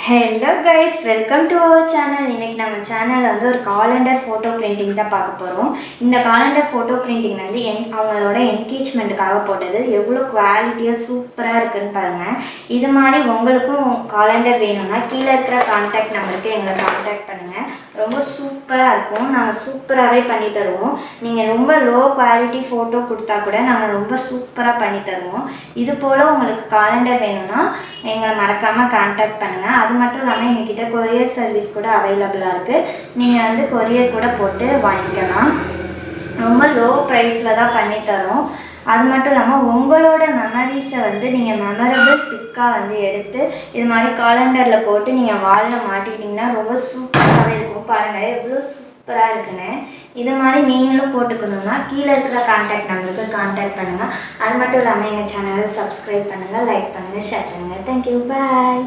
Hello guys, welcome to our channel. இன்றைக்கி நம்ம சேனலில் வந்து ஒரு காலண்டர் ஃபோட்டோ பிரிண்டிங் தான் பார்க்க போகிறோம். இந்த காலண்டர் ஃபோட்டோ பிரிண்டிங் வந்து அவங்களோட என்கேஜ்மெண்ட்டுக்காக போட்டது. எவ்வளோ குவாலிட்டியாக சூப்பராக இருக்குதுன்னு பாருங்கள். இது மாதிரி உங்களுக்கும் காலண்டர் வேணும்னா கீழே இருக்கிற கான்டாக்ட் நம்பருக்கு எங்களை கான்டாக்ட் பண்ணுங்கள். ரொம்ப சூப்பராக இருக்கும். நாங்கள் சூப்பராகவே பண்ணி தருவோம். நீங்கள் ரொம்ப லோ குவாலிட்டி ஃபோட்டோ கொடுத்தா கூட நாங்கள் ரொம்ப சூப்பராக பண்ணி தருவோம். இது போல் உங்களுக்கு காலண்டர் வேணும்னா எங்களை மறக்காமல் கான்டாக்ட் பண்ணுங்கள். அது மட்டும் இல்லாமல் எங்ககிட்ட கொரியர் சர்வீஸ் கூட அவைலபிளாக இருக்குது. நீங்கள் வந்து கொரியர் கூட போட்டு வாங்கிக்கலாம். ரொம்ப லோ ப்ரைஸில் தான் பண்ணித்தரோம். அது மட்டும் இல்லாமல் உங்களோட மெமரிஸை வந்து நீங்கள் மெமரபிள் பிக்காக வந்து எடுத்து இது மாதிரி காலண்டரில் போட்டு நீங்கள் வாலில் மாட்டிட்டிங்கன்னா ரொம்ப சூப்பராகவே இருக்கும். பாருங்கள் எவ்வளோ சூப்பராக இருக்குன்னு. இது மாதிரி நீங்களும் போட்டுக்கணுன்னா கீழே இருக்கிற கான்டாக்ட் நம்பருக்கு கான்டாக்ட் பண்ணுங்கள். அது மட்டும் இல்லாமல் எங்கள் சேனலை சப்ஸ்கிரைப் பண்ணுங்கள், லைக் பண்ணுங்கள், ஷேர் பண்ணுங்கள். தேங்க்யூ, பாய்.